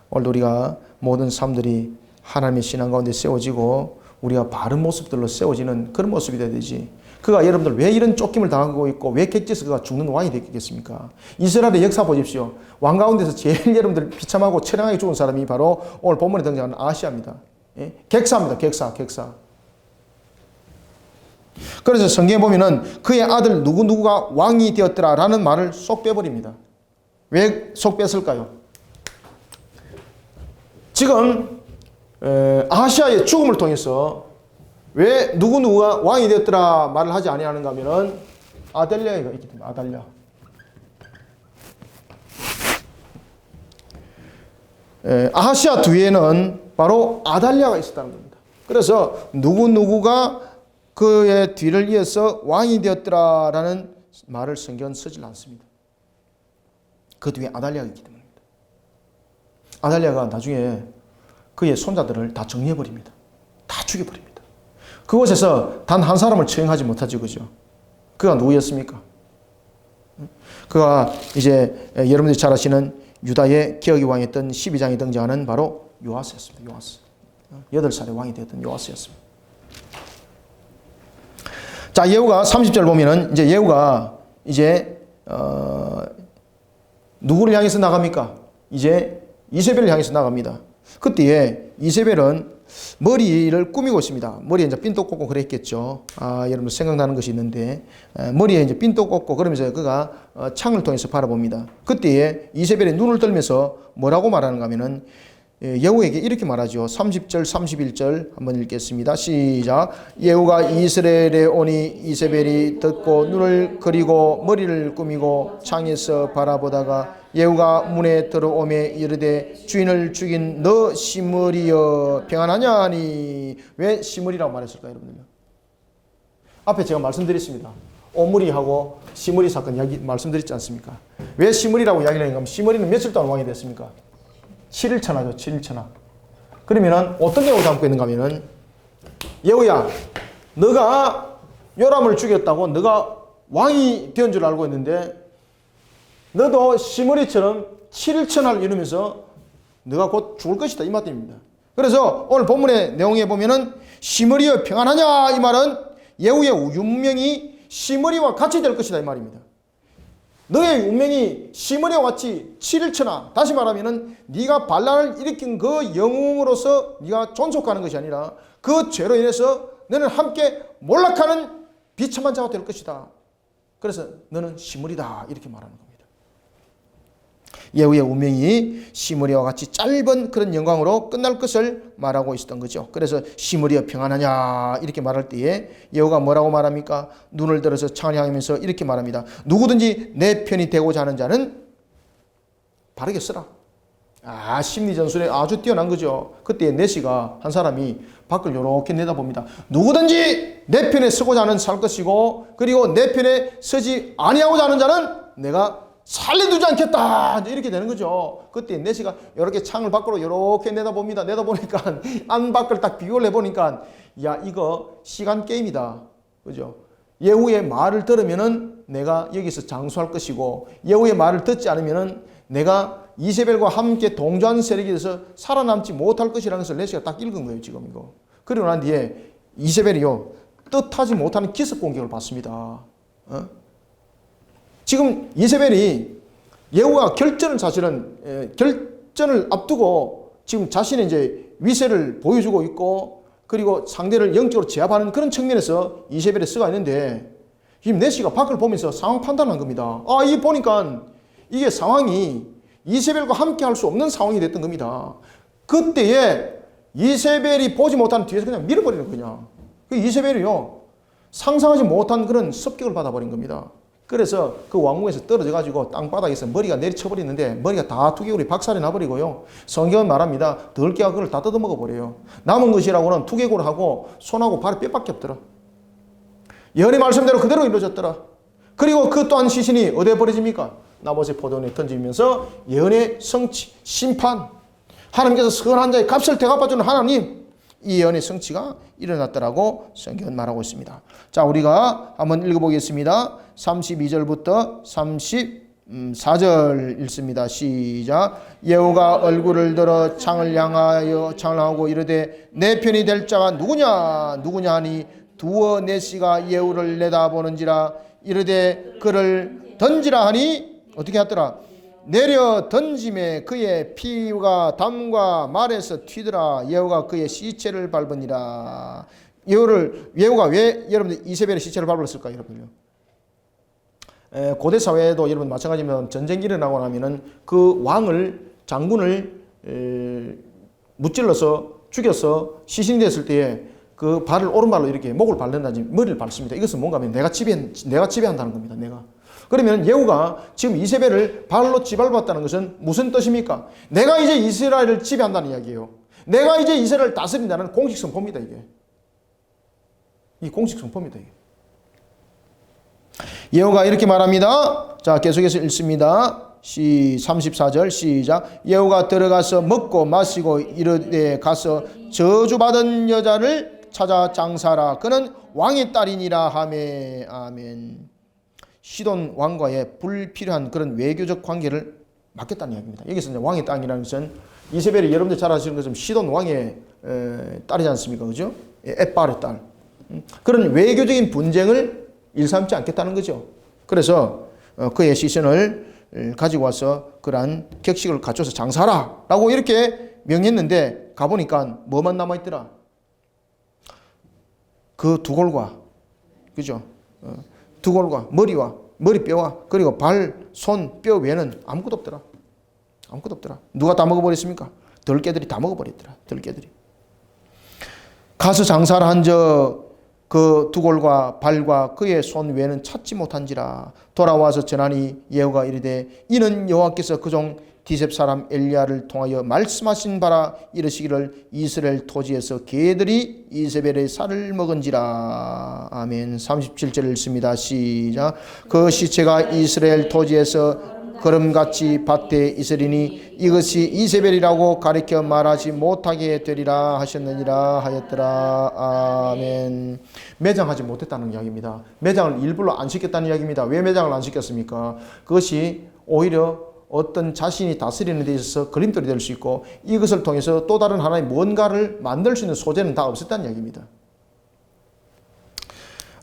오늘도 우리가 모든 사람들이 하나님의 신앙 가운데 세워지고 우리가 바른 모습들로 세워지는 그런 모습이 되어야 되지. 그가 여러분들 왜 이런 쫓김을 당하고 있고 왜 객지에서 그가 죽는 왕이 됐겠습니까? 이스라엘의 역사 보십시오. 왕 가운데서 제일 여러분들 비참하고 처량하게 죽은 사람이 바로 오늘 본문에 등장하는 아하시아입니다. 객사입니다. 객사. 그래서 성경에 보면은 그의 아들 누구누구가 왕이 되었더라 라는 말을 쏙 빼버립니다. 왜 쏙 뺐을까요? 지금 아하시아의 죽음을 통해서 왜 누구누구가 왕이 되었더라 말을 하지 아니하는가 하면은 아달랴가 있기 때문에. 아달랴. 아하시아 뒤에는 바로 아달랴가 있었다는 겁니다. 그래서 누구누구가 그의 뒤를 이어서 왕이 되었더라라는 말을 성경은 쓰지 않습니다. 그 뒤에 아달랴가 있기 때문입니다. 아달랴가 나중에 그의 손자들을 다 정리해버립니다. 다 죽여버립니다. 그곳에서 단 한 사람을 처형하지 못하죠. 그죠? 그가 누구였습니까? 그가 이제 여러분들이 잘 아시는 유다의 기억의 왕이었던 12장에 등장하는 바로 요아스였습니다. 요아스. 8살의 왕이 되었던 요아스였습니다. 자, 예후가 30절 보면은 이제 예후가 이제 누구를 향해서 나갑니까? 이제 이세벨을 향해서 나갑니다. 그때에 이세벨은 머리를 꾸미고 있습니다. 머리에 이제 핀도 꽂고 그랬겠죠. 여러분 생각나는 것이 있는데 머리에 이제 핀도 꽂고 그러면서 그가 창을 통해서 바라봅니다. 그때에 이세벨의 눈을 들면서 뭐라고 말하는가 하면은 예후에게 이렇게 말하죠. 30절 31절 한번 읽겠습니다. 시작. 예후가 이스라엘에 오니 이세벨이 듣고 눈을 그리고 머리를 꾸미고 창에서 바라보다가 예후가 문에 들어오매 이르되 주인을 죽인 너 시므리여 평안하냐 하니. 왜 시므리라고 말했을까요, 여러분들? 앞에 제가 말씀드렸습니다. 오므리하고 시므리 사건 이야기 말씀드렸지 않습니까? 왜 시므리라고 이야기를 했는가 하면 시므리는 며칠 동안 왕이 됐습니까? 7일 천하죠. 7일 천하. 그러면은 어떤 내용을 담고 있는가 하면은 예후야, 너가 요람을 죽였다고 너가 왕이 된 줄 알고 있는데 너도 시므리처럼 7일 천하를 이루면서 너가 곧 죽을 것이다, 이 말입니다. 그래서 오늘 본문의 내용에 보면은 시므리여 평안하냐, 이 말은 예후의 운명이 시므리와 같이 될 것이다, 이 말입니다. 너의 운명이 시므리와 같이 7일 천하, 다시 말하면은 네가 반란을 일으킨 그 영웅으로서 네가 존속하는 것이 아니라 그 죄로 인해서 너는 함께 몰락하는 비참한 자가 될 것이다. 그래서 너는 시므리다, 이렇게 말하는 겁니다. 예후의 운명이 시므리와 같이 짧은 그런 영광으로 끝날 것을 말하고 있었던 거죠. 그래서 시므리여 평안하냐 이렇게 말할 때에 예후가 뭐라고 말합니까? 눈을 들어서 창을 향하면서 이렇게 말합니다. 누구든지 내 편이 되고자 하는 자는 바르게 쓰라. 심리전술에 아주 뛰어난 거죠. 그때 내시가 한 사람이 밖을 이렇게 내다봅니다. 누구든지 내 편에 서고자 하는 살 것이고, 그리고 내 편에 서지 아니하고자 하는 자는 내가 살려두지 않겠다, 이렇게 되는 거죠. 그때 내시가 이렇게 창을 밖으로 이렇게 내다봅니다. 내다보니까 안 밖을 딱 비교를 해보니까 야, 이거 시간 게임이다, 그죠? 예후의 말을 들으면은 내가 여기서 장수할 것이고, 예후의 말을 듣지 않으면은 내가 이세벨과 함께 동조한 세력이 돼서 살아남지 못할 것이라는 것을 내시가 딱 읽은 거예요, 지금 이거. 그리고 난 뒤에 이세벨이요, 뜻하지 못하는 기습 공격을 받습니다. 지금 이세벨이 예후가 결전을 사실은 결전을 앞두고 지금 자신의 이제 위세를 보여주고 있고, 그리고 상대를 영적으로 제압하는 그런 측면에서 이세벨의 쓰가 있는데, 지금 내시가 밖을 보면서 상황 판단한 겁니다. 이 보니까 이게 상황이 이세벨과 함께 할 수 없는 상황이 됐던 겁니다. 그때에 이세벨이 보지 못하는 뒤에서 그냥 밀어버리는 그냥. 그 이세벨이요, 상상하지 못한 그런 습격을 받아버린 겁니다. 그래서 그 왕궁에서 떨어져가지고 땅바닥에서 머리가 내리쳐버리는데 머리가 다 두개골이 박살이 나버리고요. 성경은 말합니다. 덜기가 그걸 다 뜯어먹어버려요. 남은 것이라고는 두개골하고 손하고 발에 뼈밖에 없더라. 예언의 말씀대로 그대로 이루어졌더라. 그리고 그 또한 시신이 어디에 버려집니까? 나봇의 포도원에 던지면서 예언의 성취, 심판, 하나님께서 선한 자의 값을 대갚아주는 하나님, 이 예언의 성취가 일어났더라고 성경은 말하고 있습니다. 자, 우리가 한번 읽어보겠습니다. 32절부터 34절 읽습니다. 시작. 예후가 얼굴을 들어 창을 향하고 이르되 내 편이 될 자가 누구냐 하니 두어 내시가 예후를 내다보는지라. 이르되 그를 던지라 하니 어떻게 하더라? 내려 던짐에 그의 피가 담과 말에서 튀더라. 예후가 그의 시체를 밟으니라. 예후가 왜 여러분들 이세벨의 시체를 밟았을까요, 여러분요? 고대 사회에도 여러분 마찬가지면 전쟁이 일어나고 나면은 그 왕을, 장군을 무찔러서 죽여서 시신이 됐을 때에 그 발을 오른발로 이렇게 목을 밟는다든지 머리를 밟습니다. 이것은 뭔가 하면 내가 지배한다는 겁니다. 내가. 그러면 예후가 지금 이세벨을 발로 짓밟았다는 것은 무슨 뜻입니까? 내가 이제 이스라엘을 지배한다는 이야기예요. 내가 이제 이스라엘을 다스린다는 공식 선포입니다, 이게. 이 공식 선포입니다, 이게. 예후가 이렇게 말합니다. 자, 계속해서 읽습니다. 34절 시작. 예후가 들어가서 먹고 마시고 이르되 가서 저주받은 여자를 찾아 장사하라. 그는 왕의 딸이니라 하매. 아멘. 시돈 왕과의 불필요한 그런 외교적 관계를 막겠다는 이야기입니다. 여기서 이제 왕의 땅이라는 것은 이세벨이 여러분들 잘 아시는 것처럼 시돈 왕의 딸이지 않습니까? 그죠? 엣바의 딸. 그런 외교적인 분쟁을 일삼지 않겠다는 거죠. 그래서 그의 시신을 가지고 와서 그러한 격식을 갖춰서 장사하라 라고 이렇게 명했는데 가보니까 뭐만 남아있더라? 그 두골과, 그죠? 두골과 머리와 머리뼈와 그리고 발, 손, 뼈 외에는 아무것도 없더라. 아무것도 없더라. 누가 다 먹어버렸습니까? 덜개들이 다 먹어버렸더라. 덜개들이. 가서 장사를 한 그 그 두골과 발과 그의 손 외에는 찾지 못한지라. 돌아와서 전하니 예후가 이르되 이는 여호와께서 그 종 디셉 사람 엘리야를 통하여 말씀하신 바라 이르시기를 이스라엘 토지에서 개들이 이세벨의 살을 먹은지라. 아멘. 37절 읽습니다. 시작. 그 시체가 이스라엘 토지에서 거름같이 밭에 있으리니 이것이 이세벨이라고 가리켜 말하지 못하게 되리라 하셨느니라 하였더라. 아멘. 매장하지 못했다는 이야기입니다. 매장을 일부러 안 시켰다는 이야기입니다. 왜 매장을 안 시켰습니까? 그것이 오히려 어떤 자신이 다스리는 데 있어서 걸림돌이 될 수 있고 이것을 통해서 또 다른 하나의 뭔가를 만들 수 있는 소재는 다 없었다는 이야기입니다.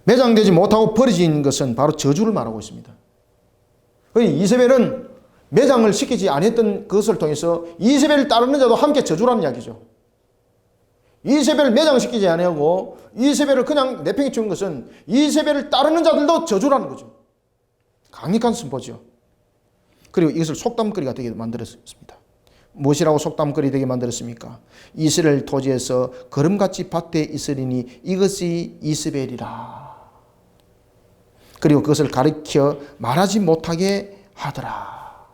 매장되지 못하고 버려진 것은 바로 저주를 말하고 있습니다. 이세벨은 매장을 시키지 않았던 것을 통해서 이세벨을 따르는 자도 함께 저주라는 이야기죠. 이세벨을 매장시키지 아니하고 이세벨을 그냥 내팽이 치운 것은 이세벨을 따르는 자들도 저주라는 거죠. 강력한 선포죠. 그리고 이것을 속담거리가 되게 만들었습니다. 무엇이라고 속담거리 되게 만들었습니까? 이스라엘 토지에서 거름같이 밭에 있으리니 이것이 이세벨이라. 그리고 그것을 가리켜 말하지 못하게 하더라.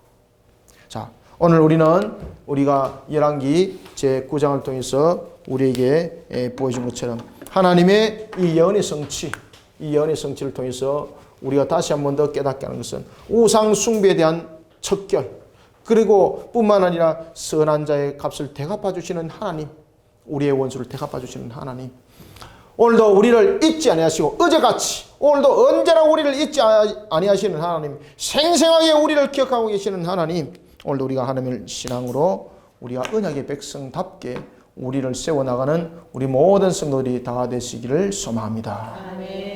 자, 오늘 우리가 열왕기 제9장을 통해서 우리에게 보여준 것처럼 하나님의 이 예언의 성취를 통해서 우리가 다시 한 번 더 깨닫게 하는 것은 우상 숭배에 대한 척결, 그리고 뿐만 아니라 선한 자의 값을 대갚아 주시는 하나님, 우리의 원수를 대갚아 주시는 하나님, 오늘도 우리를 잊지 아니하시고 어제같이 오늘도 언제나 우리를 잊지 아니하시는 하나님, 생생하게 우리를 기억하고 계시는 하나님, 오늘도 우리가 하나님을 신앙으로 우리가 언약의 백성답게 우리를 세워나가는 우리 모든 성도들이 다 되시기를 소망합니다. 아멘.